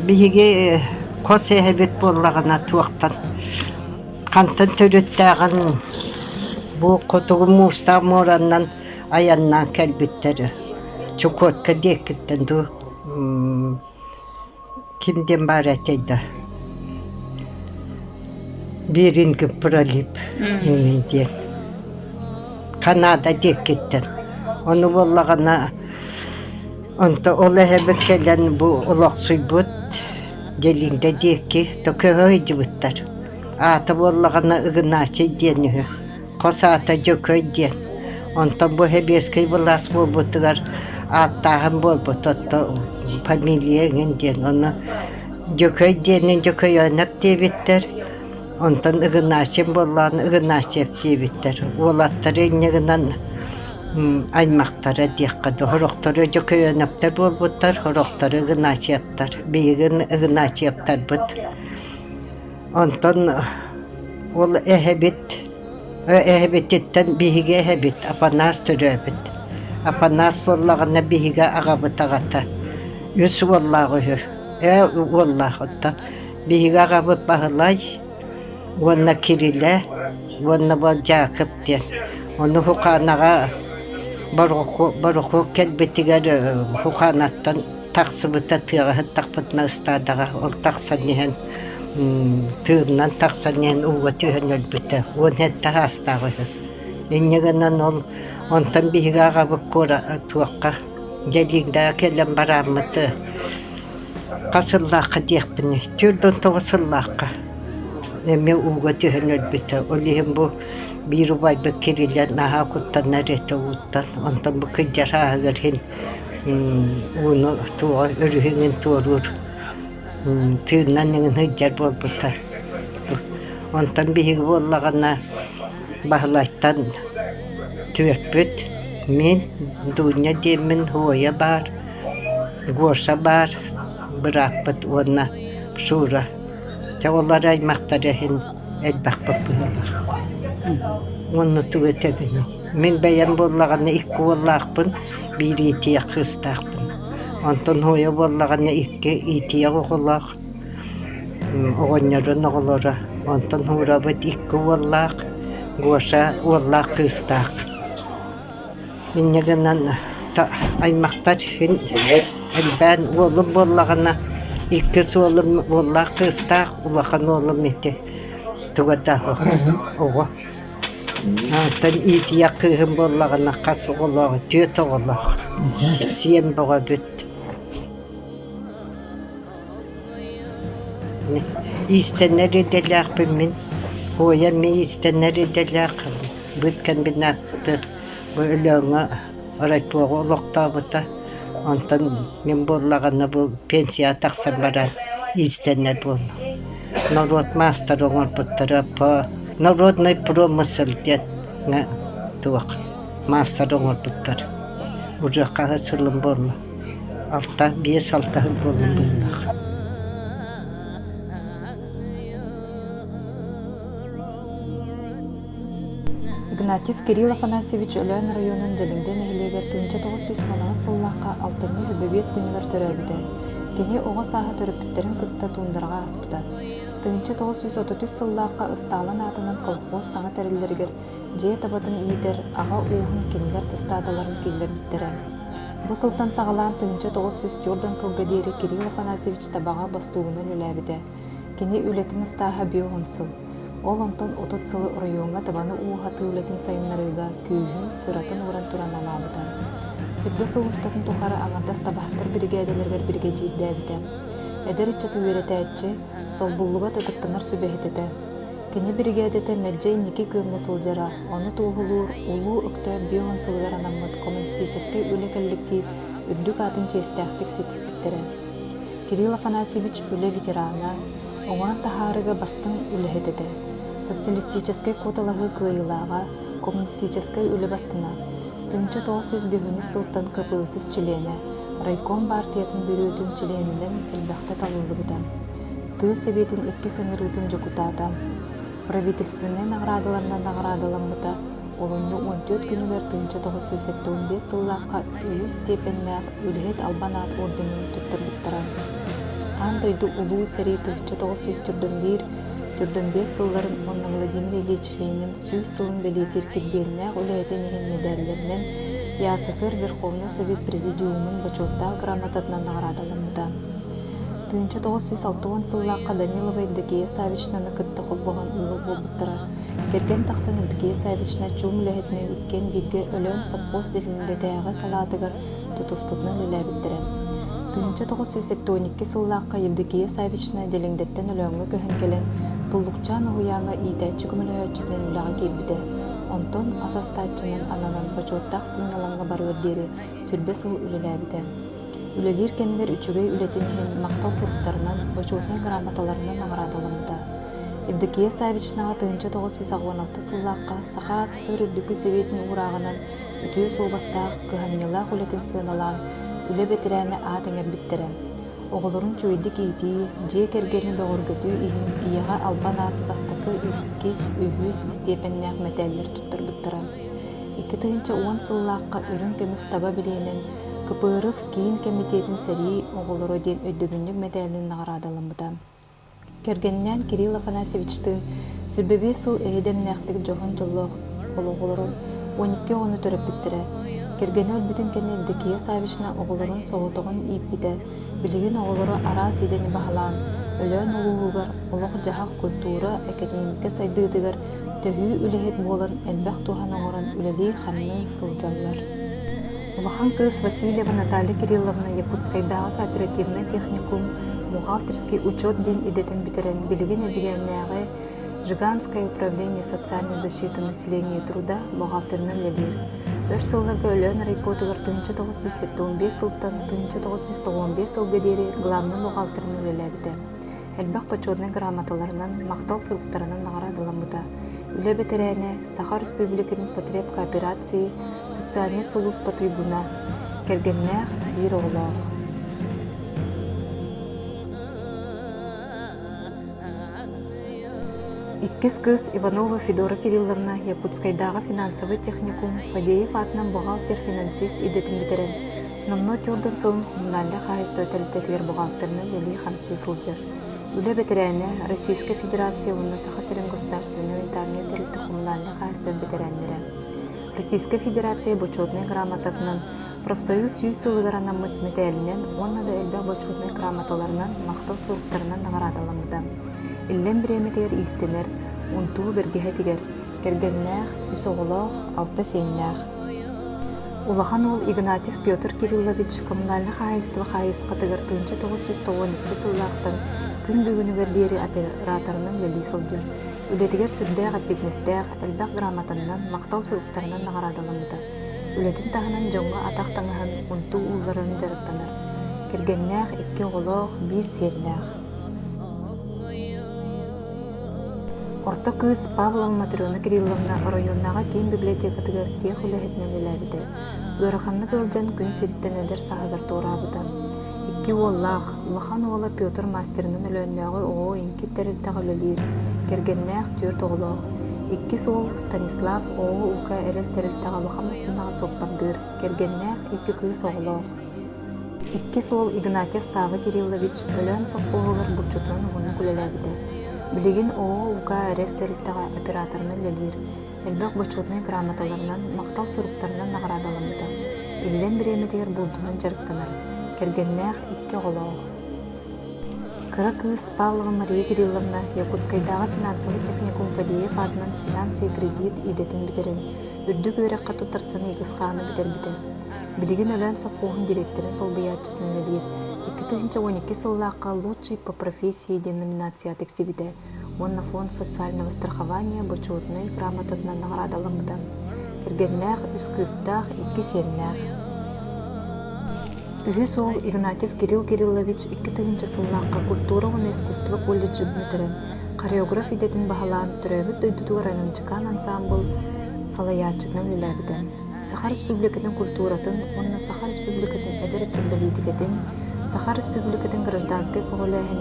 биһиги кос эһэбит буоллагана туохтан хантан төрүттээҕин бу котугу муустаа муораннан аяннаан кэлбиттери чукотка диэккиттен ду кимден бар этейда биринги пролип диэн Канада диэккиттен ону буоллагана онто ол эһэбит келэн бу улохсуйбут делиңде диэкки токөһөйдибыттар аата буоллагана ыгынаачый диэнүһү косаата жөкөй диэн онтон бу хебескей булаас буолбутугар ааттааһын буолбут отто фамилиэҥин диэн ону жөкөй диэнин жөкөйөнөк диэбиттер онтон ыгынаачым буоллааны ыгынаачыап диэбиттер уолаттары иннигинан аймактара диэккады хорохтору жөкөйөнөптөр буолбуттар хорохтору ыгынаачыаптар биигин ыгынаачыаптарбыт онтон ол эһэбиттен биһиге эһэбит апанаас төрөөбүт апанаас буоллагана биһиге агабыт агата үс уоллаагыһы уоллаахотто биһиге агабыт баһылай уонна кирилэ уонна бол Жакып диэн ону хукаанага бороху келбитигер хукаанаттан тахсыбыта тыагаһыттахпытна ыстаадага ол тахсанниһэн тыыннан тахсанниһэн уга түһэн өлбүтэ уон хэтtä хаастаагыһы иннигинан ол онтон биһиге агабык куора туакка дэлиңдаа келэн барааммыты касыллаакка диэхпини түрдөн тоҕусыллаакка эми уга түһэн өлбүтэ олиһин бу биирубайбык кирилэн наһаа куттаннар этогуттан онтон бу кыдьарааһыгар хин уну туо өрүһүҥин туорур тыыннан нигин хыдьар буолбута онтон биһиги буоллагана баһылайтан түөппүт мин Дуня диэммин Хуоя баар Гоша баар бырааппыт уонна Шура чаголлар аймактары хин элбахпыт быһылах уонну тугөтөбүн мин бэйэм буоллагана икки буоллаахпын биир иитиэ кыыстаахпын онтон Хуоя буоллагана икки иитиэ оҕолоох оҕонньорун оҕолоро онтон Хурабыт икки буоллаах Гоша уоллаах кыыстаах иннигинан аймактар хин элбээн уолум буоллагана икки суолум уоллаах кыыстаах улахан уолум ити тугатааху оҕо тан иитиэ кыыһын буоллагана хас оҕолоох түөт оҕолоох сиэм боҕобүт иистэннэр идэлээхпин мин Хуоя ми иистэннэр идэлээх быткан бинаакты бу өлөөҥө орайтуоҕу олохтообута онтон мин буоллагана бу пенсия тахсан баран иистэннэр буолла народ мастер оҥорбуттара по народный промысел диэт туох мастер оҥорбуттар урьаххаһы сылым буолла биэс алтаһыл буолум быһылаах Игнатьев Кирилл Афанасьевич Өлөөн районун Делиңден эхилиэгер тыынча 900 манаңа сыллаакка 6-5 күнүгер төрөөбүтэ. Кини оҕо сааһа төрөппүттерин кытта туундарга аспыта. Тыынча 933 сыллаакка ыстаалан атынан колхоз саҥа териллергер дьиэ табатын иитер ага уухун кинилер тыстаадаларын киллер биттерэ. Бу сылтан саҕалаан тыынча 900 Jordan сылга диэри Кирилл Афанасьевич табаға бастуугунан үлээбитэ. Кини үлэтин ыстааһа биоҕун сыл. Ол онтон отот сылы районга табаны ууха тыылатын сайыннарыга күүһүн сыратын уран туран алаабыта. Сүрбэ сыл устатын тухары аңардас табахтар биригадаларгар бирге жийдээбите. Эдер иччаты үөретээччи сол буллуба тытыктанар сүбэһитете. Кини бригадете мэлдьэй ники көмнэ сылдьара, ону туухулуур улуу өктө биоҕун сылыгар анаммыт коммунистической үлекэлликти үрдүк атын чеэстээхтик ситиспиттере. Кирилл Афанасьевич үле ветерана, оҥорон таһаарыга бастың үлэһэтете. Социалистической куталаһы кыайылаага, коммунистической үле бастына. Тыынча 900 сылтан КПСС члене, райком партиятын бүрүөтүн членинен элбэхтэ талыллыбыта. Тыы себетин 2 сыңырыытын жокутаата. Правительственный наградаларынан наградаламмыта, олонну 14 күнүлер тыынча 975 сыллаакка үлүс степеннээх үлэһит албанаат орденин туттарбыттара. ан дойду улуу сери 1991-95 сылларын онна Владимир Ильич Ленин сүүс сылын белетир кирбелнәк үләйтен иген медальлернен СССР Верховный Совет Президиумын почеттаа грамотатынан наградаланды. 1960 сыллаққа Данилова Евдокия Савичнаны кытта холбоган уйгыл болбуттара. Керген тақсан Евдокия Савична чум ләһетнен иккен бирге өлөн совхоз делинде тәяга салатыгар тутуспутнан үләбиттире. 1972 сыллаққа Евдокия Савична делиңдеттен өлөңгө көһөн келен Туллукчан уяңа ийтәчі күмілөйөтчүтен үләға келбіде. Онтон асастачының ананан почеттақ сыйналанға барыр дері сүрбе сыл үлеләбіде. Үлелер кемігер үчүгей үлетінген мақтал сұруқтарынан почетный грамоталарынан наградаланды. Евдокия Савичнаға 1996 сыллаққа Саха СССР үрдікі Советін урағынан үтіе соғбастағы кыхамнелақ үлетін сыйналан үле бетірәні атыңер біттірі. Оғылырын чөйдік ити, же кергені бөғіргөтүү иhin ияға албанат бастакы үркес өйіз степеннәк мәтәллер туттыр бұттыра. 2010 сыллаққа үрін көміс таба білейінен Кыпырыв кейін комитетін сәрі оғылыры ден өйдөбіндік мәтәлін нағарадалымыда. Кергеннен Кирилл Афанасьевичтің сүрбебе сыл әйдемнәқтік жоғын жоллық оғылырын 12 оғыны төріп біттірі. Кергені өлбүтін кәне Евдокия Савична оғылырын соғытығын иппіді, білігін оғылыры арас едені бағалан, өлөн ұлуғығыр, олық жағақ культура, академика сайдыдығыр, төхі үлігет болын, әлбәқ туған оғырын үлелі қамны сылжалар. Улахан кыз Васильева Наталья Кирилловна Якутскайдағы кооперативный техникум, бухгалтерский учет ден идетін бүтерен білігін әжігеннәғы Жиганское управление социальной защиты населения и труда бухгалтерінің лелер. Өр сылларға өлөн райпотығыр 1975 сылтан 1995 сылғы дері главный бухгалтерінің леләбіді. Әлбәқ почетный грамоталарынан мақтал сұруқтарынан нағарадыламыда. Үлі бетерәне Саха Республикінің потреб кооперации социальный солус по трибуна кергеннәқ бір оғылағы. Иккис кыз Иванова Федора Кирилловна Якутскайдағы финансовый техникум Фадеев атынан бухгалтер-финансист идетін бітерен. Намно тюрдың сылын коммунальды қайысты тәліттетер бухгалтерінің өлі қамсы сылжыр. Үлі бетерәне Российская Федерация онна Саха Селен государственный унитарный тәлітті коммунальды қайысты бетерәнлері. Российская Федерация почетный грамотатынан профсоюз сүй сылығарана мәтәлінен онна да әлбәқ почетный грамоталарынан мақтал сұруқтарынан нағарадаламыда. Иллен біреметер истенер, унту бергеһетигер, кергеннәх, үс оғылақ, алта сейннәх. Улахан ол Игнатьев Петр Кириллович коммунальны қайысты қайыс қатығыр 1992 сыллақтың күн бүгінігер дері операторының ләли сылжыр. Үлетігер сүрдәғ апетнестәғ, әлбәқ грамотаннан, мақтал сұруқтарынан нағарадалымды. Үлетін тағынан жоңға атақ таңыған унту ұлларын жарықтаныр. Кергеннәх, 2 оғылақ, 1 сейннәх. Орта кыз Павлова Матрёна Кирилловна районнаға кен библиотекатыгар тех үләхетнен үләбіді. Өріқанны көлжен күн серіттен әдір сағығар тоғырабыды. 2 оллақ, Улахан оғыла Петр мастерінің үләннәғы оғы инки тәрілтіға үләлер. Кергеннәқ 4 оғылақ. 2 сол Станислав оғы ұқа әріл тәрілтіға ұлақамасынаға соқпардыр. Кергеннәқ 2 кыз оғылақ. 2 сол Игнатьев Сава Кириллович үлән соққоғығыр бұлчутынан ұғыны күләләбіді. Білеген оғы ұға әрел тәрілтіға операторыны ләлер. Әлбәқ почетный грамоталарынан, мақтал сұруқтарынан нағарадалымды. Иллен біреметер бұлдынан жарықтанар. Кергеннәқ 2 оғылау. Кыра кыз Павлова Мария Кирилловна Якутскайдағы финансовый техникум Фадеев атынан финансы кредит идетін бітерін. Үрді көрекқа тұтарсыны егісқаны бітер біті. Білеген өлән соққуғын директорын сол биятчытының ләлер. 2012 сыллаққа лучший по профессии деноминация тексибиде. Он на фонд социального страхования почетный грамотатынан наградалымды. Кергеннәқ, үскістақ, 2 сеннәқ. Үхі сол Игнатьев Кирилл Кириллович 2000 сыллаққа культура оны искусство колледжі бүнітірін. Хореограф идетін бағалан түрәбіт дөйдітуғыр анымчықан ансамбл салаятчытның үләбіді. Саха Республикатын культуратын, онна Саха Республикатын әдірі чембелетігетін, Саха Республикатын гражданской коғылайғаны